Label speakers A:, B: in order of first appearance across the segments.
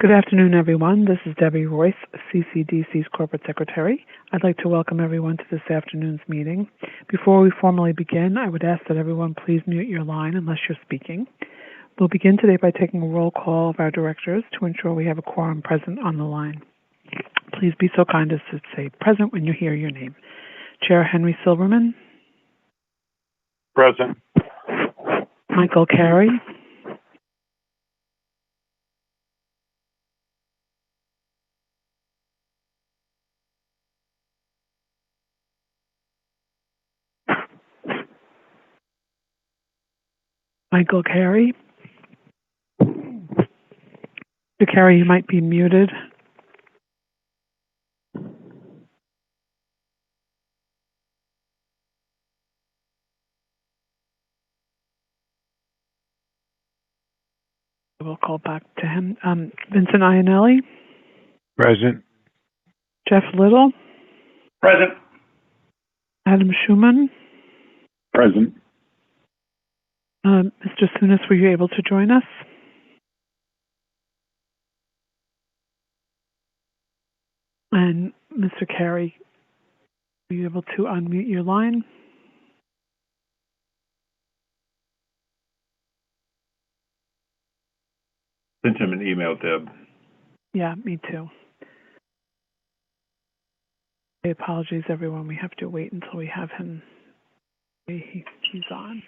A: Good afternoon, everyone. This is Debbie Royce, CCDC's Corporate Secretary. I'd like to welcome everyone to this afternoon's meeting. Before we formally begin, I would ask that everyone please mute your line unless you're speaking. We'll begin today by taking a roll call of our directors to ensure we have a quorum present on the line. Please be so kind as to say present when you hear your name. Chair Henry Silverman.
B: Present.
A: Michael Carey. Michael Carey. Mr. Carey, you might be muted. We'll call back to him. Vincent Ionelli.
B: Present.
A: Jeff Little.
B: Present.
A: Adam Schuman.
B: Present.
A: Mr. Sunas, were you able to join us? And Mr. Carey, were you able to unmute your line?
B: Sent him an email, Deb.
A: Yeah, me too. Apologies, everyone. We have to wait until we have him. He's on.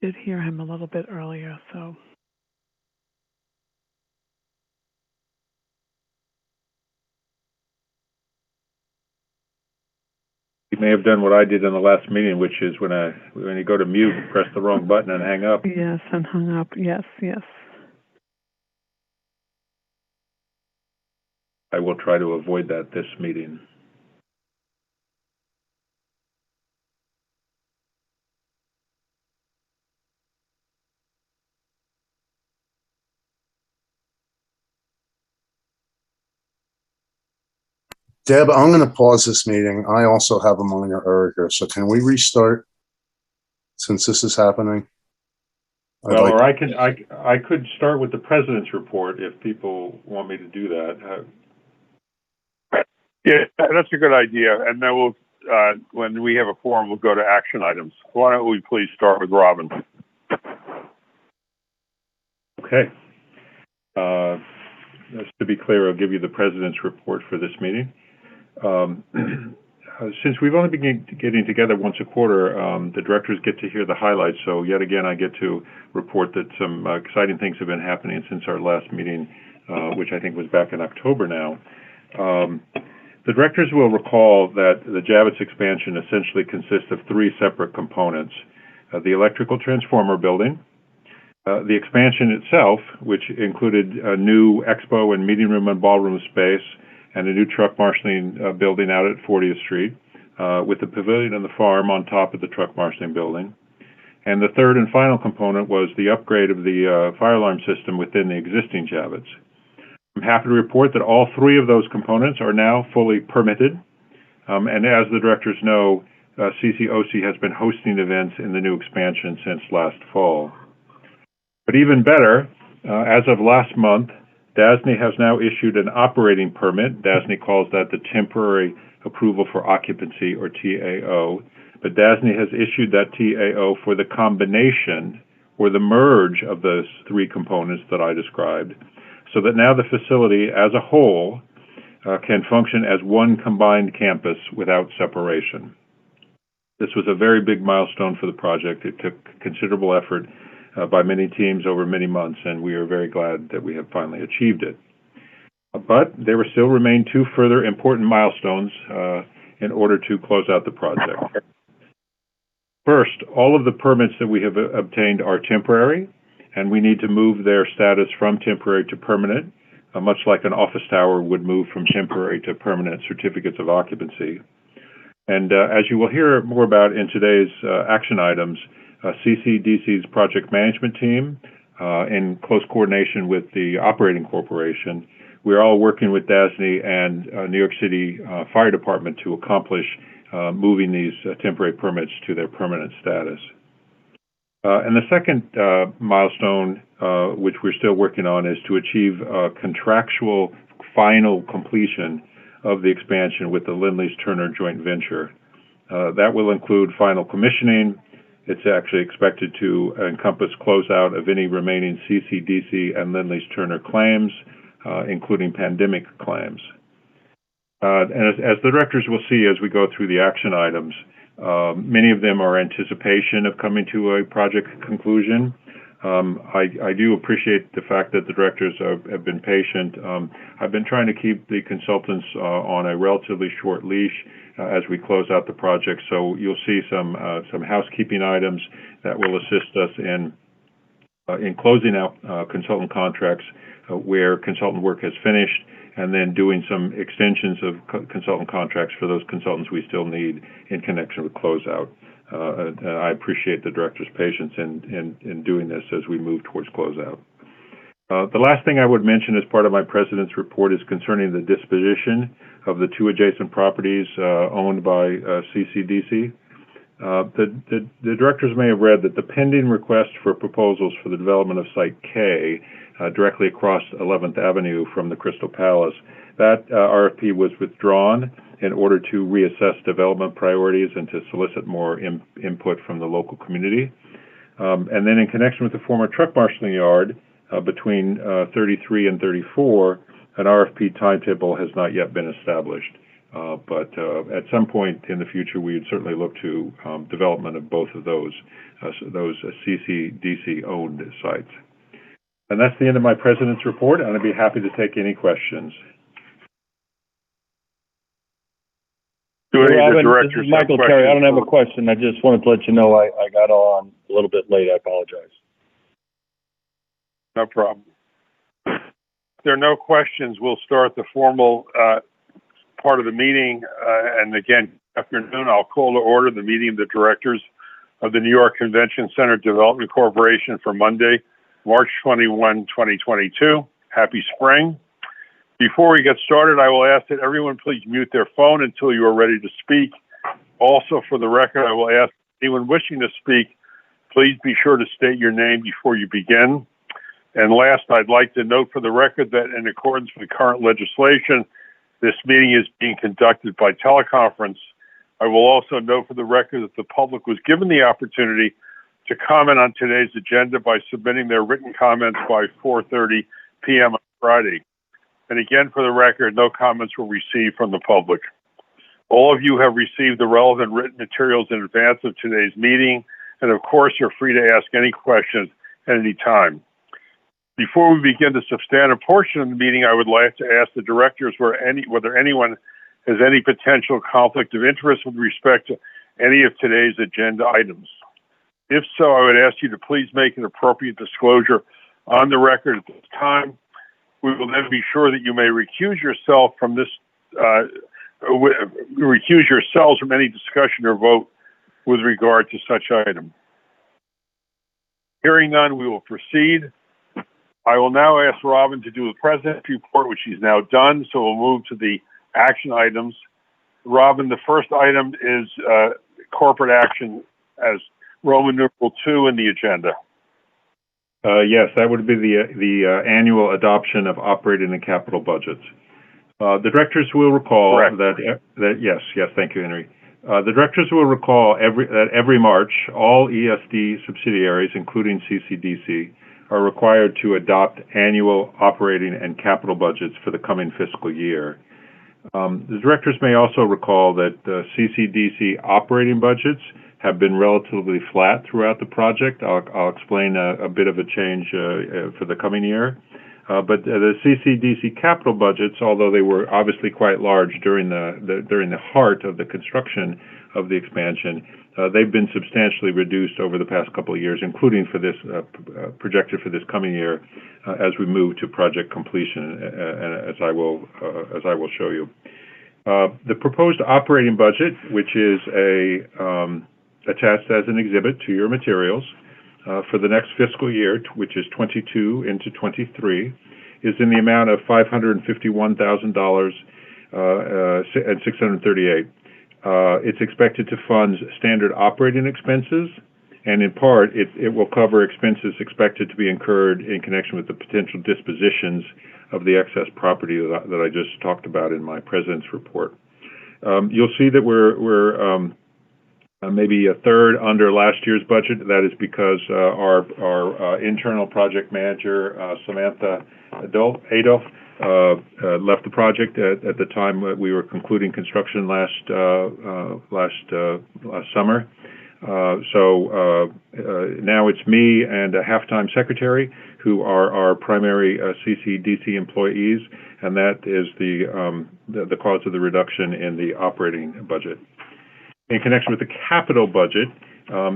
A: Did hear him a little bit earlier, so.
B: He may have done what I did in the last meeting, which is when you go to mute, press the wrong button and hang up.
A: Yes, and hung up. Yes.
B: I will try to avoid that this meeting.
C: Deb, I'm going to pause this meeting. I also have a minor error here, so can we restart since this is happening?
B: Or I could start with the president's report if people want me to do that.
D: Yeah, that's a good idea. And then we'll, when we have a forum, we'll go to action items. Why don't we please start with Robin?
B: Okay. Just to be clear, I'll give you the president's report for this meeting. Since we've only been getting together once a quarter, the directors get to hear the highlights. So yet again, I get to report that some exciting things have been happening since our last meeting, which I think was back in October now. The directors will recall that the Javits expansion essentially consists of three separate components. The electrical transformer building, the expansion itself, which included a new expo and meeting room and ballroom space, and a new truck marshaling building out at 40th Street, with the pavilion and the farm on top of the truck marshaling building. And the third and final component was the upgrade of the fire alarm system within the existing Javits. I'm happy to report that all three of those components are now fully permitted. And as the directors know, CCOC has been hosting events in the new expansion since last fall. But even better, as of last month, DASNY has now issued an operating permit. DASNY calls that the Temporary Approval for Occupancy, or TAO. But DASNY has issued that TAO for the combination or the merge of those three components that I described, so that now the facility as a whole can function as one combined campus without separation. This was a very big milestone for the project. It took considerable effort by many teams over many months, and we are very glad that we have finally achieved it. But there will still remain two further important milestones in order to close out the project. First, all of the permits that we have obtained are temporary, and we need to move their status from temporary to permanent, much like an office tower would move from temporary to permanent certificates of occupancy. And as you will hear more about in today's action items, CCDC's project management team, in close coordination with the operating corporation, we're all working with DASNY and New York City Fire Department to accomplish moving these temporary permits to their permanent status. And the second milestone, which we're still working on, is to achieve contractual final completion of the expansion with the Lindley's Turner joint venture. That will include final commissioning. It's actually expected to encompass closeout of any remaining CCDC and Lindley's Turner claims, including pandemic claims. And as the directors will see as we go through the action items, many of them are anticipation of coming to a project conclusion. I do appreciate the fact that the directors have been patient. I've been trying to keep the consultants on a relatively short leash as we close out the project. So you'll see some housekeeping items that will assist us in closing out consultant contracts where consultant work has finished, and then doing some extensions of consultant contracts for those consultants we still need in connection with closeout. I appreciate the director's patience in doing this as we move towards closeout. The last thing I would mention as part of my president's report is concerning the disposition of the two adjacent properties owned by CCDC. The directors may have read that the pending request for proposals for the development of Site K directly across 11th Avenue from the Crystal Palace, that RFP was withdrawn in order to reassess development priorities and to solicit more input from the local community. And then in connection with the former truck marshaling yard between 33 and 34, an RFP timetable has not yet been established. But at some point in the future, we would certainly look to development of both of those CCDC-owned sites. And that's the end of my president's report, and I'd be happy to take any questions.
E: Robin, this is Michael Terry. I don't have a question. I just wanted to let you know I got on a little bit late. I apologize.
D: No problem. If there are no questions, we'll start the formal part of the meeting. And again, afternoon, I'll call to order the meeting of the directors of the New York Convention Center Development Corporation for Monday, March 21, 2022. Happy spring. Before we get started, I will ask that everyone please mute their phone until you are ready to speak. Also, for the record, I will ask anyone wishing to speak, please be sure to state your name before you begin. And last, I'd like to note for the record that in accordance with current legislation, this meeting is being conducted by teleconference. I will also note for the record that the public was given the opportunity to comment on today's agenda by submitting their written comments by 4:30 p.m. on Friday. And again, for the record, no comments were received from the public. All of you have received the relevant written materials in advance of today's meeting, and of course, you're free to ask any questions at any time. Before we begin the substantive portion of the meeting, I would like to ask the directors whether anyone has any potential conflict of interest with respect to any of today's agenda items. If so, I would ask you to please make an appropriate disclosure on the record at this time. We will then be sure that you may recuse yourselves from any discussion or vote with regard to such item. Hearing none, we will proceed. I will now ask Robin to do the president's report, which she's now done, so we'll move to the action items. Robin, the first item is corporate action as Roman numeral 2 in the agenda.
B: Yes, that would be the annual adoption of operating and capital budgets. The directors will recall that yes, thank you, Henry. The directors will recall that every March, all ESD subsidiaries, including CCDC, are required to adopt annual operating and capital budgets for the coming fiscal year. The directors may also recall that CCDC operating budgets have been relatively flat throughout the project. I'll explain a bit of a change for the coming year. But the CCDC capital budgets, although they were obviously quite large during the heart of the construction of the expansion, they've been substantially reduced over the past couple of years, including for this projected for this coming year, as we move to project completion, as I will show you. The proposed operating budget, which is attached as an exhibit to your materials for the next fiscal year, which is 22 into 23, is in the amount of $551,000 and $638. It's expected to fund standard operating expenses and in part, it will cover expenses expected to be incurred in connection with the potential dispositions of the excess property that I just talked about in my president's report. You'll see that we're maybe a third under last year's budget. That is because our internal project manager, Samantha Adolf, left the project at the time we were concluding construction last summer. So now it's me and a half-time secretary who are our primary CCDC employees, and that is the cause of the reduction in the operating budget. In connection with the capital budget,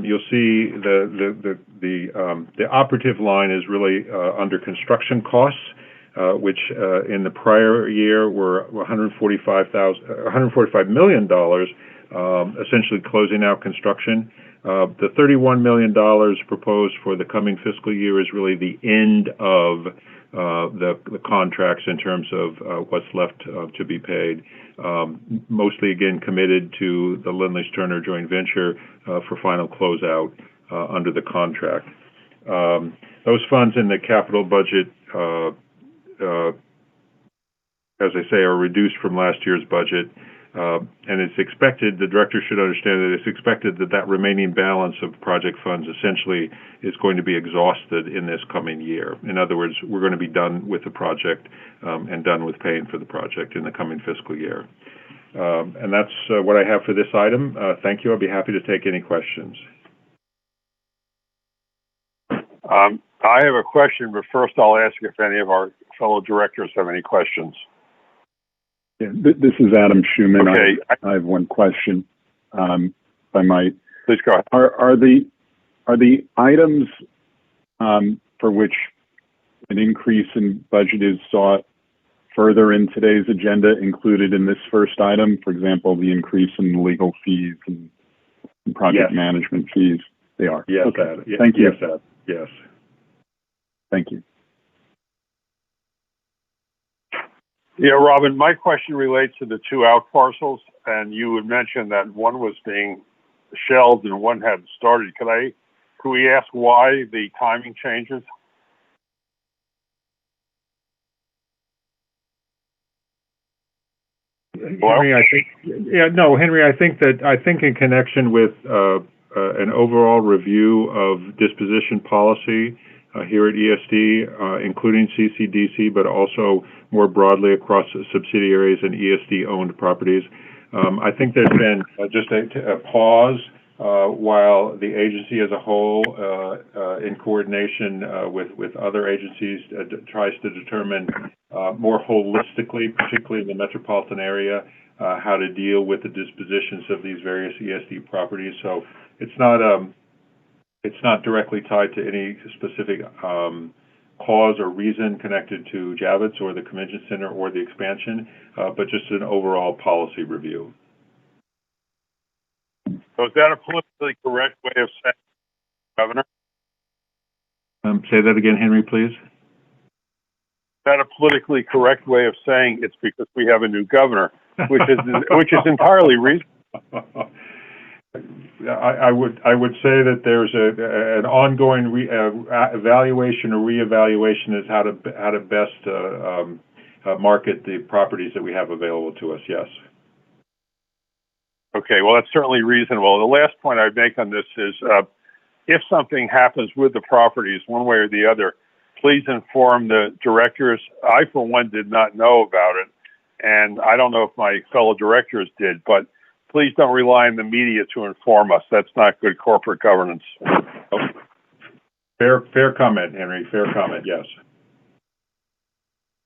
B: you'll see the operative line is really under construction costs, which in the prior year were $145 million, essentially closing out construction. The $31 million proposed for the coming fiscal year is really the end of the contracts in terms of what's left to be paid. Mostly, again, committed to the Lindley-Turner joint venture for final closeout under the contract. Those funds in the capital budget, as I say, are reduced from last year's budget. And it's expected, the director should understand that it's expected that remaining balance of project funds essentially is going to be exhausted in this coming year. In other words, we're going to be done with the project and done with paying for the project in the coming fiscal year. And that's what I have for this item. Thank you. I'll be happy to take any questions.
D: I have a question, but first I'll ask if any of our fellow directors have any questions.
F: Yeah, this is Adam Schuman.
D: Okay.
F: I have one question, if I might.
D: Please go ahead.
F: Are the items for which an increase in budget is sought further in today's agenda included in this first item? For example, the increase in legal fees and project management fees? They are?
B: Yes,
F: okay.
B: Adam.
F: Thank you.
B: Yes, Adam. Yes.
F: Thank you.
D: Yeah, Robin, my question relates to the two out parcels, and you had mentioned that one was being shelved and one hadn't started. Could we ask why the timing changes?
B: Henry, I think in connection with an overall review of disposition policy here at ESD, including CCDC, but also more broadly across subsidiaries and ESD-owned properties. I think there's been just a pause while the agency as a whole, in coordination with other agencies, tries to determine more holistically, particularly in the metropolitan area, how to deal with the dispositions of these various ESD properties. So it's not directly tied to any specific cause or reason connected to Javits or the convention center or the expansion, but just an overall policy review.
D: So is that a politically correct way of saying, Governor?
B: Say that again, Henry, please.
D: Is that a politically correct way of saying it's because we have a new governor, which is entirely reasonable?
B: I would say that there's an ongoing evaluation or reevaluation as how to best market the properties that we have available to us. Yes.
D: Okay, well, that's certainly reasonable. The last point I'd make on this is if something happens with the properties one way or the other, please inform the directors. I, for one, did not know about it, and I don't know if my fellow directors did, but please don't rely on the media to inform us. That's not good corporate governance.
B: Fair comment, Henry. Fair comment, yes.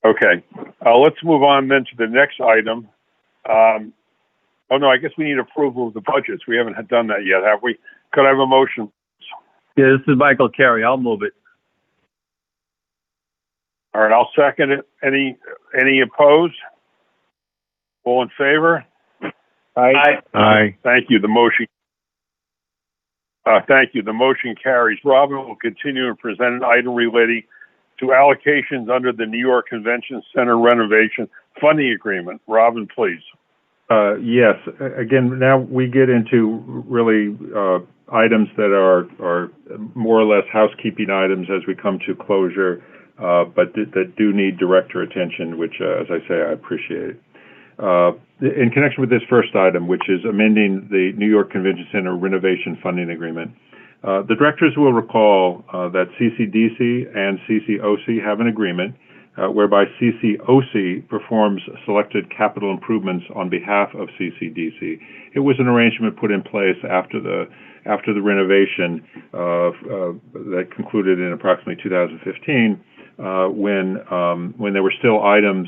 D: Okay, let's move on then to the next item. Oh, no, I guess we need approval of the budgets. We haven't done that yet, have we? Could I have a motion?
E: Yeah, this is Michael Carey. I'll move it.
D: All right, I'll second it. Any opposed? All in favor?
E: Aye.
F: Aye.
D: Thank you. The motion carries. Robin will continue and present an item relating to allocations under the New York Convention Center renovation funding agreement. Robin, please.
B: Yes. Again, now we get into really items that are more or less housekeeping items as we come to closure, but that do need director attention, which, as I say, I appreciate. In connection with this first item, which is amending the New York Convention Center renovation funding agreement, the directors will recall that CCDC and CCOC have an agreement whereby CCOC performs selected capital improvements on behalf of CCDC. It was an arrangement put in place after the renovation that concluded in approximately 2015, when there were still items,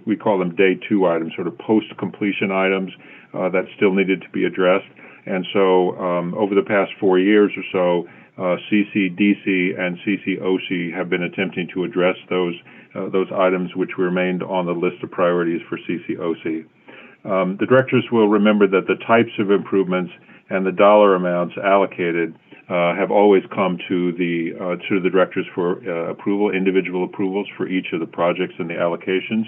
B: we call them day two items, sort of post-completion items that still needed to be addressed. And so over the past 4 years or so, CCDC and CCOC have been attempting to address those items which remained on the list of priorities for CCOC. The directors will remember that the types of improvements and the dollar amounts allocated have always come to the directors for approval, individual approvals for each of the projects and the allocations.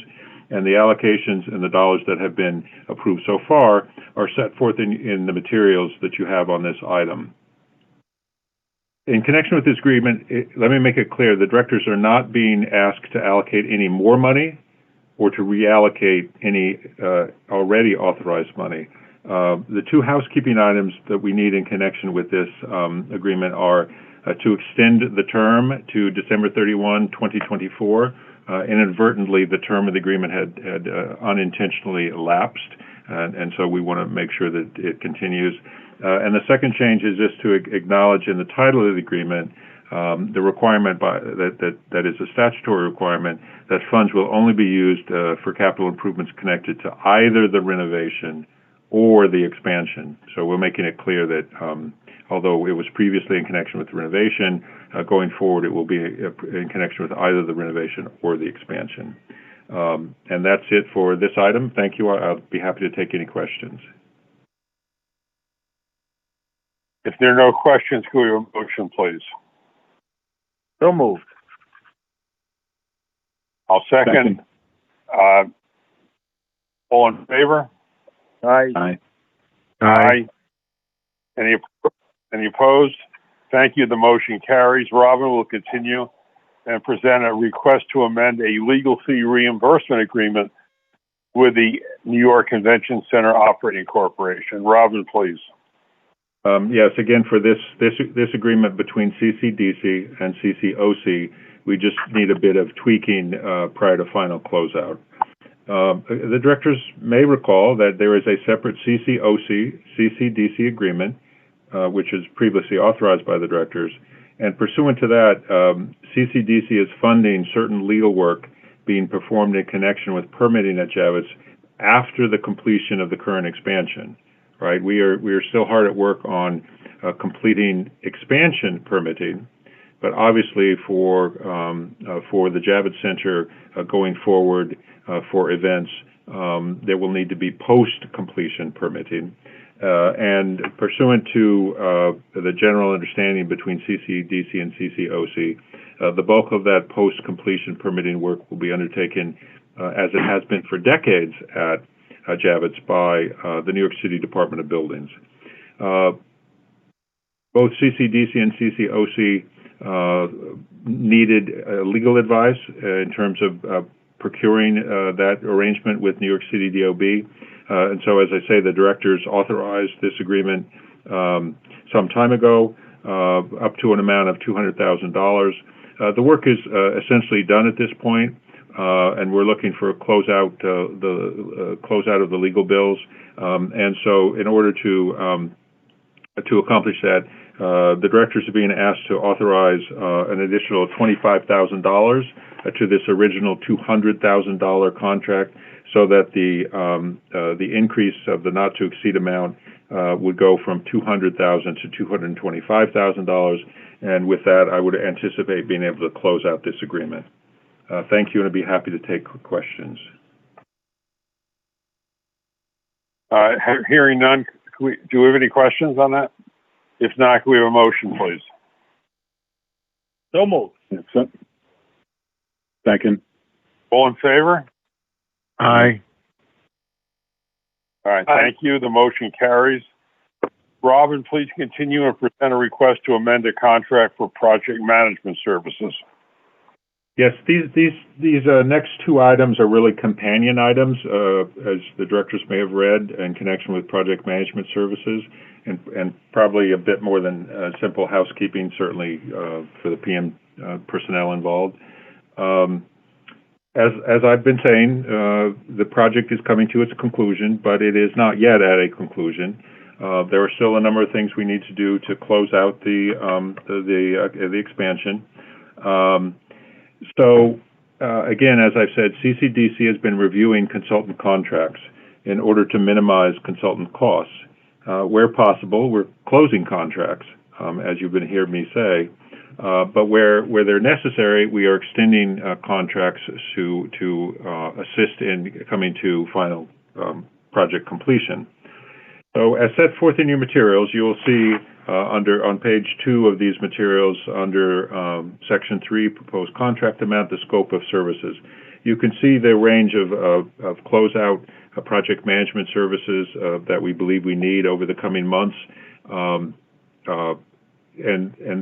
B: And the allocations and the dollars that have been approved so far are set forth in the materials that you have on this item. In connection with this agreement, let me make it clear, the directors are not being asked to allocate any more money or to reallocate any already authorized money. The two housekeeping items that we need in connection with this agreement are to extend the term to December 31, 2024. Inadvertently, the term of the agreement had unintentionally lapsed, and so we want to make sure that it continues. And the second change is just to acknowledge in the title of the agreement the requirement that is a statutory requirement that funds will only be used for capital improvements connected to either the renovation or the expansion. So we're making it clear that although it was previously in connection with the renovation, going forward it will be in connection with either the renovation or the expansion. And that's it for this item. Thank you. I'll be happy to take any questions.
D: If there are no questions, can we have a motion, please?
E: So moved.
D: I'll second. All in favor?
E: Aye.
F: Aye.
D: Aye. Any opposed? Thank you. The motion carries. Robin will continue and present a request to amend a legal fee reimbursement agreement with the New York Convention Center Operating Corporation. Robin, please.
B: Yes, again, for this agreement between CCDC and CCOC, we just need a bit of tweaking prior to final closeout. The directors may recall that there is a separate CCOC-CCDC agreement, which is previously authorized by the directors, and pursuant to that, CCDC is funding certain legal work being performed in connection with permitting at Javits after the completion of the current expansion. Right, we are still hard at work on completing expansion permitting, but obviously for the Javits Center going forward for events, there will need to be post-completion permitting. And pursuant to the general understanding between CCDC and CCOC, the bulk of that post-completion permitting work will be undertaken, as it has been for decades at Javits, by the New York City Department of Buildings. Both CCDC and CCOC needed legal advice in terms of procuring that arrangement with New York City DOB. And so, as I say, the directors authorized this agreement some time ago, up to an amount of $200,000. The work is essentially done at this point. And we're looking for a closeout of the legal bills. And so, in order to accomplish that, the directors are being asked to authorize an additional $25,000 to this original $200,000 contract, so that the increase of the not to exceed amount would go from $200,000 to $225,000. And with that, I would anticipate being able to close out this agreement. Thank you, and I'd be happy to take questions.
D: Hearing none, do we have any questions on that? If not, can we have a motion, please?
E: So moved.
F: Second.
D: All in favor?
E: Aye.
D: All right, thank you. The motion carries. Robin, please continue and present a request to amend a contract for project management services.
B: Yes, these next two items are really companion items, as the directors may have read, in connection with project management services, and probably a bit more than simple housekeeping, certainly for the PM personnel involved. As I've been saying, the project is coming to its conclusion, but it is not yet at a conclusion. There are still a number of things we need to do to close out the expansion. Again, as I've said, CCDC has been reviewing consultant contracts in order to minimize consultant costs. Where possible, we're closing contracts, as you've been hearing me say. But where they're necessary, we are extending contracts to assist in coming to final project completion. So, as set forth in your materials, you will see on page 2 of these materials, under section 3, proposed contract amount, the scope of services. You can see the range of closeout project management services that we believe we need over the coming months. And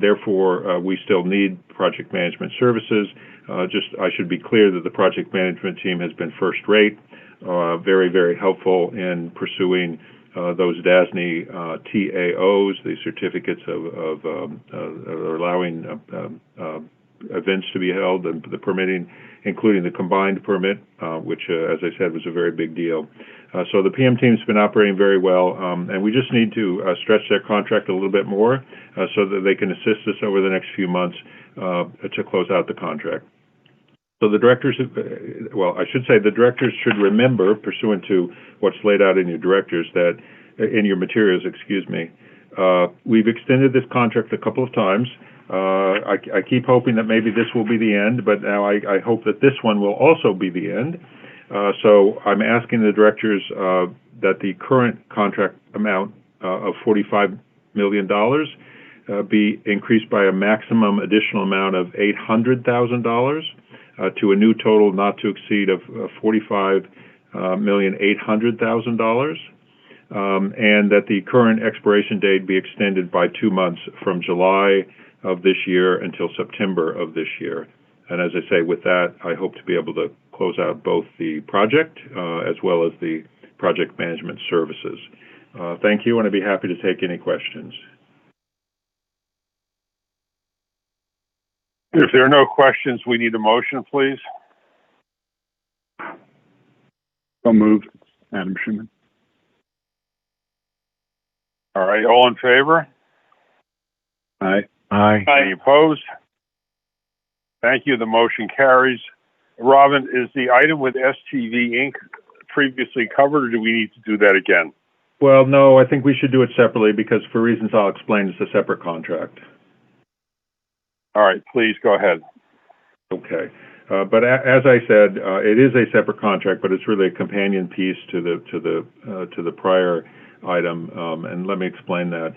B: therefore, we still need project management services. I should be clear that the project management team has been first rate, very, very helpful in pursuing those DASNY TAOs, the certificates of allowing events to be held, and the permitting, including the combined permit, which, as I said, was a very big deal. So the PM team's been operating very well, and we just need to stretch their contract a little bit more so that they can assist us over the next few months to close out the contract. So the directors, I should say the directors should remember, pursuant to what's laid out in your materials, we've extended this contract a couple of times. I keep hoping that maybe this will be the end, but now I hope that this one will also be the end. So I'm asking the directors that the current contract amount of $45 million be increased by a maximum additional amount of $800,000 to a new total not to exceed of $45,800,000, and that the current expiration date be extended by 2 months from July of this year until September of this year. And as I say, with that, I hope to be able to close out both the project as well as the project management services. Thank you, and I'd be happy to take any questions.
D: If there are no questions, we need a motion, please.
F: So moved. Adam Schuman.
D: All right, all in favor?
F: Aye.
E: Aye.
D: Any opposed? Thank you. The motion carries. Robin, is the item with STV Inc. previously covered, or do we need to do that again?
B: Well, no, I think we should do it separately because for reasons I'll explain, it's a separate contract.
D: All right, please go ahead.
B: Okay. But as I said, it is a separate contract, but it's really a companion piece to the prior item, and let me explain that.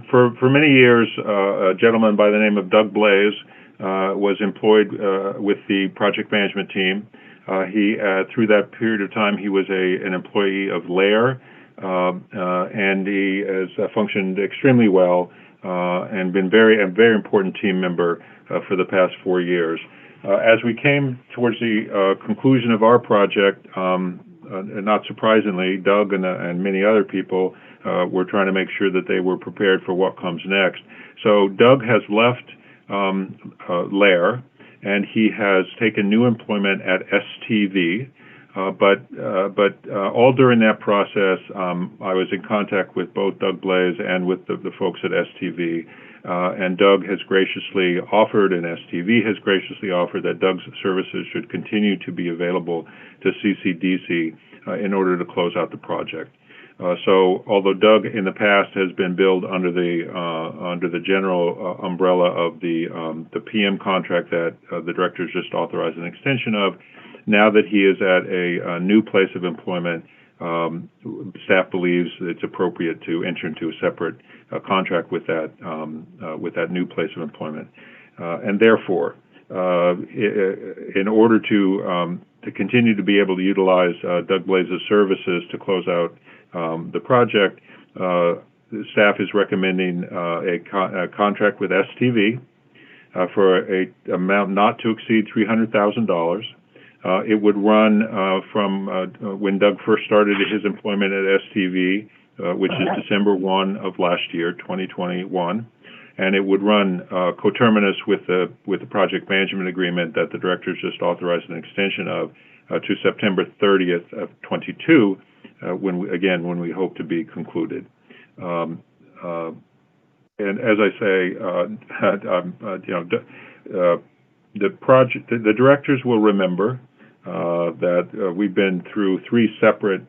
B: For many years, a gentleman by the name of Doug Blaze was employed with the project management team. Through that period of time, he was an employee of Lair, and he has functioned extremely well and been a very important team member for the past 4 years. As we came towards the conclusion of our project, not surprisingly, Doug and many other people were trying to make sure that they were prepared for what comes next. So Doug has left Lair, and he has taken new employment at STV. But all during that process, I was in contact with both Doug Blaze and with the folks at STV, and Doug has graciously offered, and STV has graciously offered, that Doug's services should continue to be available to CCDC in order to close out the project. So, although Doug in the past has been billed under the general umbrella of the PM contract that the directors just authorized an extension of, now that he is at a new place of employment, staff believes it's appropriate to enter into a separate contract with that new place of employment, and therefore, in order to to continue to be able to utilize Doug Blaze's services to close out the project, the staff is recommending a contract with STV for a amount not to exceed $300,000. It would run from when Doug first started his employment at STV, which is December 1 of last year, 2021, and it would run coterminous with the project management agreement that the directors just authorized an extension of to September 30th of 22, when we hope to be concluded. And as I say, the directors will remember that we've been through three separate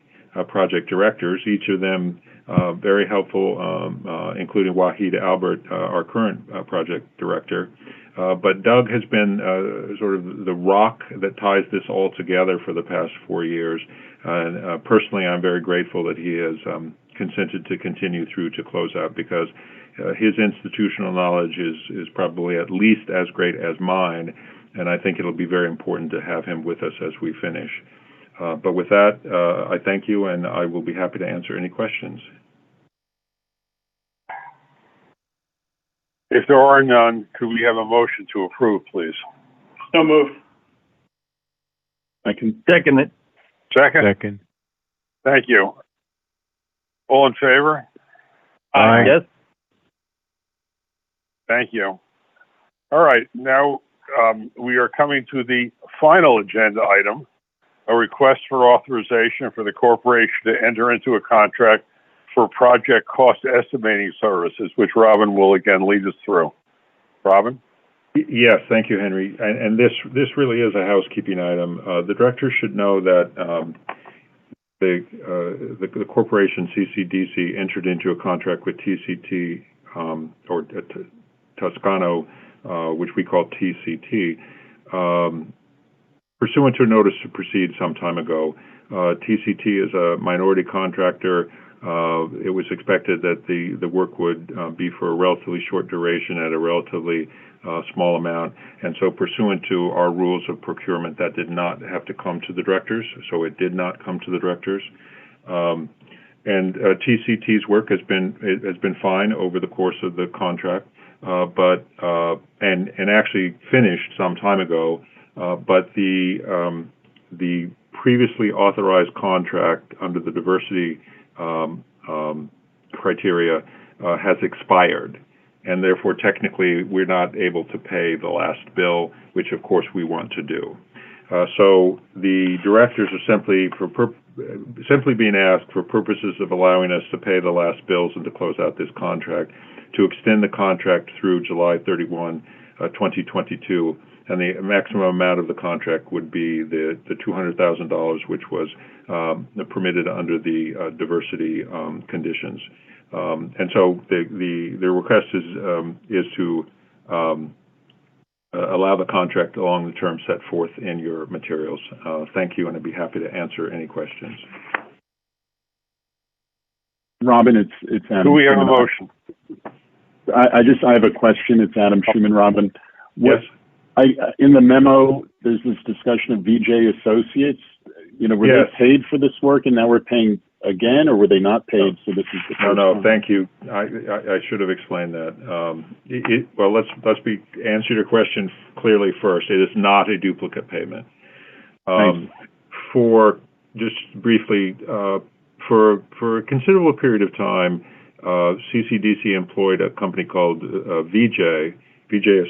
B: project directors, each of them very helpful, including Wahid Albert, our current project director. But Doug has been sort of the rock that ties this all together for the past 4 years. And personally, I'm very grateful that he has consented to continue through to close out, because his institutional knowledge is probably at least as great as mine, and I think it'll be very important to have him with us as we finish. But with that, I thank you, and I will be happy to answer any questions.
D: If there are none, could we have a motion to approve, please?
E: So moved.
F: I can
E: Second it.
D: Second? Thank you. All in favor?
E: Aye. Yes.
D: Thank you. All right, now we are coming to the final agenda item, a request for authorization for the corporation to enter into a contract for project cost estimating services, which Robin will again lead us through. Robin?
B: Yes, thank you, Henry. And this really is a housekeeping item. The directors should know that the corporation CCDC entered into a contract with TCT or Toscano, which we call TCT, pursuant to a notice to proceed some time ago. TCT is a minority contractor. It was expected that the work would be for a relatively short duration at a relatively small amount, and so pursuant to our rules of procurement, that did not have to come to the directors, so it did not come to the directors. And TCT's work has been fine over the course of the contract, but actually finished some time ago. But the previously authorized contract under the diversity criteria has expired, and therefore technically we're not able to pay the last bill, which of course we want to do. So the directors are simply being asked, for purposes of allowing us to pay the last bills and to close out this contract, to extend the contract through July 31, 2022, and the maximum amount of the contract would be the $200,000, which was permitted under the diversity conditions. And so the request is to allow the contract along the terms set forth in your materials. Thank you, and I'd be happy to answer any questions.
F: Robin, it's Adam.
D: Do we have a motion?
F: I have a question. It's Adam Schuman. Robin,
B: Yes.
F: In the memo, there's this discussion of VJ Associates. Were
B: Yes.
F: they paid for this work, and now we're paying again, or were they not paid? So this is the first
B: No.
F: time?
B: Thank you. I should have explained that. Well, let's answer your question clearly first. It is not a duplicate payment. For just briefly, for a considerable period of time, CCDC employed a company called VJ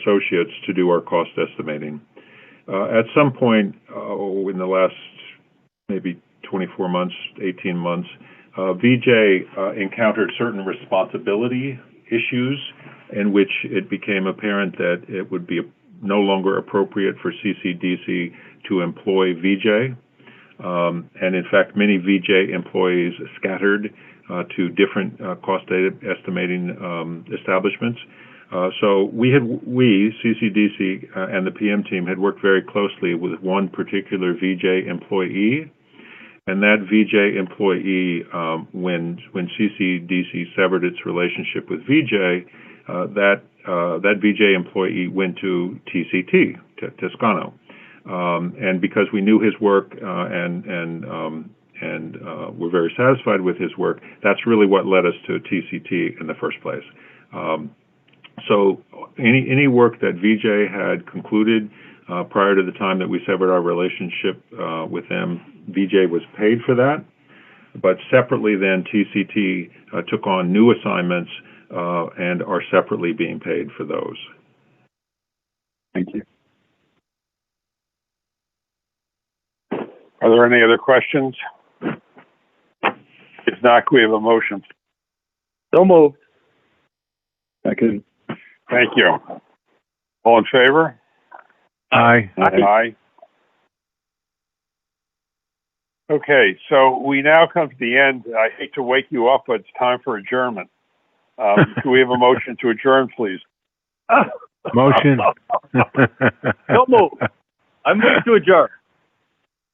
B: Associates to do our cost estimating. At some point in the last maybe 24 months, 18 months, VJ encountered certain responsibility issues in which it became apparent that it would be no longer appropriate for CCDC to employ VJ. And in fact, many VJ employees scattered to different cost estimating establishments. So we, CCDC and the PM team, had worked very closely with one particular VJ employee. And that VJ employee, when CCDC severed its relationship with VJ, that VJ employee went to TCT, Toscano. And because we knew his work and we're very satisfied with his work, that's really what led us to TCT in the first place. So any work that VJ had concluded prior to the time that we severed our relationship with them, VJ was paid for that. But separately then, TCT took on new assignments and are separately being paid for those.
F: Thank you.
D: Are there any other questions? If not, can we have a motion?
E: So moved.
F: Second.
D: Thank you. All in favor?
E: Aye.
D: Aye. Okay, so we now come to the end. I hate to wake you up, but it's time for adjournment. Can we have a motion to adjourn, please?
G: Motion.
E: So moved. I move to adjourn.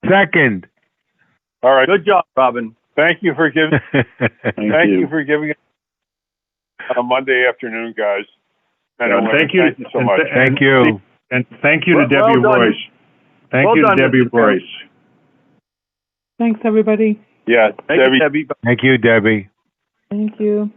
G: Second.
D: All right.
E: Good job, Robin.
D: Thank you for giving.
F: Thank you.
D: you for giving it on a Monday afternoon, guys.
B: And thank you.
D: Thank you so much.
G: Thank you.
B: And thank you to
E: Well
B: Debbie
E: done.
B: Royce. Thank
E: Well
B: you to
E: done,
B: Debbie
E: Mr. Chairman.
B: Royce.
A: Thanks, everybody.
D: Yeah,
E: Thank
D: Debbie.
E: you, Debbie.
G: Thank you, Debbie.
A: Thank you.